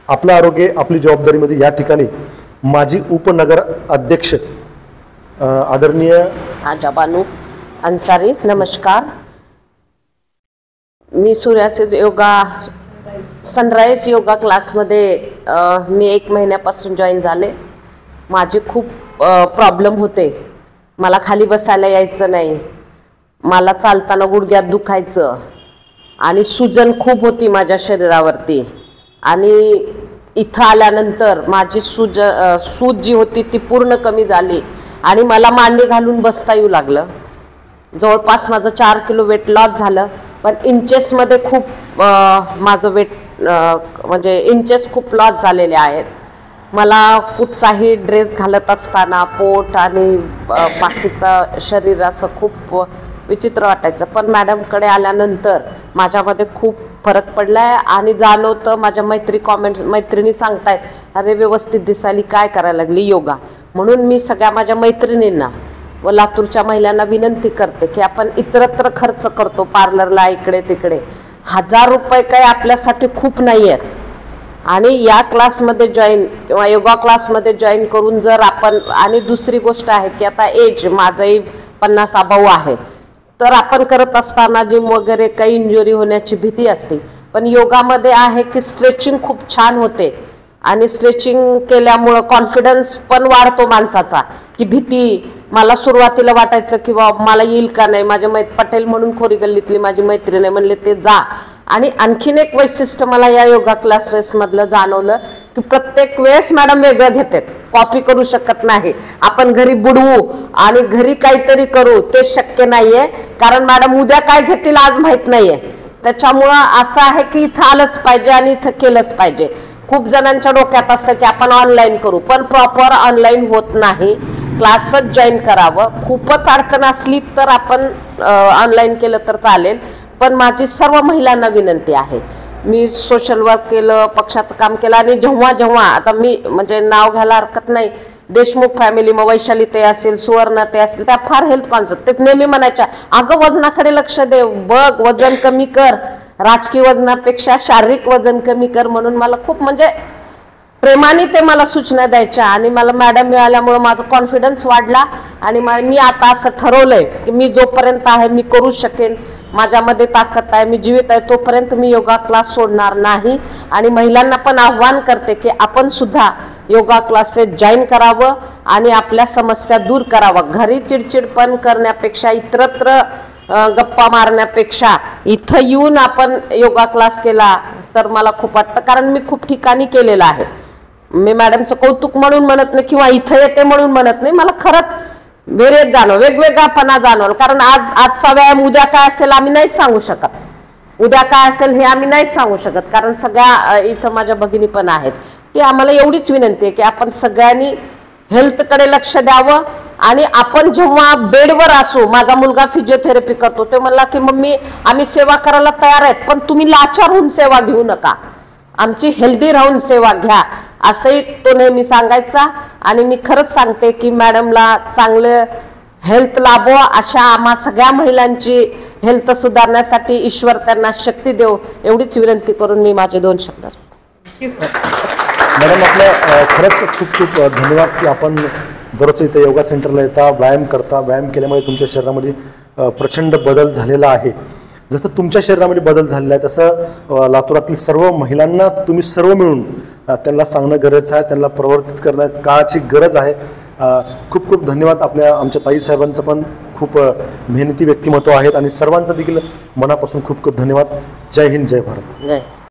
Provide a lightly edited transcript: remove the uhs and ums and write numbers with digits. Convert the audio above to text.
आपलं आरोग्य आपली जबाबदारीमध्ये या ठिकाणी माजी उपनगर अध्यक्ष आदरणीय आजाबानू अन्सारी, नमस्कार। मी सूर्याचे योगा सनराइज योगा क्लासमध्ये मी 1 महिन्यापासून जॉईन झाले। माझे खूप प्रॉब्लेम होते। मला खाली बसायला यायचं नाही, मला चालताना गुडघ्यात दुखायचं आणि सूजन खूप होती माझ्या शरीरावरती। आणि इथं आल्यानंतर माझी सूज जी होती ती पूर्ण कमी झाली आणि मला मांडी घालून बसता येऊ लागलं। जवळपास माझं 4 किलो वेट लॉस झालं, पण इंचेसमध्ये खूप माझं वेट म्हणजे इंचेस खूप लॉस झालेले आहेत। मला कुठचाही ड्रेस घालत असताना पोट आणि बाकीचं शरीर असं खूप विचित्र वाटायचं, पण मॅडमकडे आल्यानंतर माझ्यामध्ये खूप फरक पडलाय आणि जाणवतं। माझ्या मैत्रिणी सांगतायत, अरे व्यवस्थित दिसायली, काय करायला लागली योगा। म्हणून मी सगळ्या माझ्या मैत्रिणींना व लातूरच्या महिलांना विनंती करते की आपण इतरत्र खर्च करतो पार्लरला, इकडे तिकडे, 1000 रुपये काही आपल्यासाठी खूप नाही आहेत। आणि या क्लासमध्ये जॉईन किंवा योगा क्लासमध्ये जॉईन करून जर आपण, आणि दुसरी गोष्ट आहे की आता एज माझंही 50 अबाऊ आहे, तर आपण करत असताना जिम वगैरे काही इंजुरी होण्याची भीती असते, पण योगामध्ये आहे की स्ट्रेचिंग खूप छान होते आणि स्ट्रेचिंग केल्यामुळं कॉन्फिडन्स पण वाढतो माणसाचा। की भीती मला सुरुवातीला वाटायचं की बाबा मला येईल का नाही, माझ्या पटेल म्हणून खोरी गल्लीतली माझी मैत्रीण आहे, म्हणले ते जा। आणि आणखीन एक वैशिष्ट्य मला या योगा क्लासेसमधलं जाणवलं की प्रत्येक वेळेस मॅडम वेगळं घेतात, कॉपी करू शकत नाही। आपण घरी बुडवू आणि घरी काहीतरी करू ते शक्य नाहीये, कारण मॅडम उद्या काय घेतील आज माहित नाहीये। त्याच्यामुळं असं आहे की इथं आलंच पाहिजे आणि इथं केलंच पाहिजे। खूप जणांच्या डोक्यात असतं की आपण ऑनलाईन करू, पण प्रॉपर ऑनलाईन होत नाही, क्लासच जॉईन करावं। खूपच अडचण असली तर आपण ऑनलाईन केलं तर चालेल, पण माझी सर्व महिलांना विनंती आहे। मी सोशल वर्क केलं, पक्षाचं काम केलं, आणि जेव्हा आता मी म्हणजे नाव घ्यायला हरकत नाही, देशमुख फॅमिली मग वैशाली ते असेल, सुवर्ण ते असेल, त्या फार हेल्थ कॉन्शियस, तेच नेहमी म्हणायच्या, अगं वजनाकडे लक्ष दे, बघ वजन कमी कर, राजकीय वजनापेक्षा शारीरिक वजन कमी कर। म्हणून मला खूप म्हणजे प्रेमाने ते मला सूचना द्यायच्या आणि मला मॅडम मिळाल्यामुळे माझा कॉन्फिडन्स वाढला। आणि मी आता असं ठरवलंय की मी जोपर्यंत आहे मी करू शकेन, माझ्यामध्ये ताकद आहे, मी जीवित आहे, तोपर्यंत मी योगा क्लास सोडणार नाही। आणि महिलांना पण आव्हान करते की आपण सुद्धा योगा क्लासेस जॉईन करावं आणि आपल्या समस्या दूर करावं। घरी चिडचिडपण करण्यापेक्षा, इतरत्र गप्पा मारण्यापेक्षा इथं येऊन आपण योगा क्लास केला तर मला खूप वाटतं, कारण मी खूप ठिकाणी केलेलं आहे। मी मॅडमचं कौतुक म्हणून म्हणत नाही किंवा इथं येते म्हणून म्हणत नाही, मला खरंच वेगळेच जाणवलं, वेगवेगळापणा जाणवलं। कारण आजचा व्यायाम उद्या काय असेल आम्ही नाही सांगू शकत, उद्या काय असेल हे आम्ही नाही सांगू शकत, कारण सगळ्या इथं माझ्या भगिनी पण आहेत। की आम्हाला एवढीच विनंती आहे की आपण सगळ्यांनी हेल्थकडे लक्ष द्यावं। आणि आपण जेव्हा बेडवर असू, माझा मुलगा फिजिओथेरपी करतो, ते म्हणला की मम्मी आम्ही सेवा करायला तयार आहेत, पण तुम्ही लाचार होऊन सेवा घेऊ नका, आमची हेल्दी राहून सेवा घ्या, असंही तो नेहमी सांगायचा। आणि मी खरंच सांगते की मॅडमला चांगलं हेल्थ लाभो, अशा आम्हा सगळ्या महिलांची हेल्थ सुधारण्यासाठी ईश्वर त्यांना शक्ती देव, एवढीच विनंती करून मी माझे 2 शब्द। मॅडम आपलं खरंच खूप खूप धन्यवाद की आपण दररोज इथे योगा सेंटरला येता, व्यायाम करता, व्यायाम केल्यामुळे तुमच्या शरीरामध्ये प्रचंड बदल झालेला आहे। जसं तुमच्या शरीरामध्ये बदल झालेला आहे तसं लातूरातील सर्व महिलांना तुम्ही सर्व मिळून त्यांना सांगणं गरजेचं आहे, त्यांना प्रवर्तित करणं काळाची गरज आहे। खूप खूप धन्यवाद। आमच्या ताईसाहेबांचं पण खूप मेहनती व्यक्तिमत्व आहेत आणि सर्वांचं देखील मनापासून खूप खूप धन्यवाद। जय हिंद, जय भारत। जय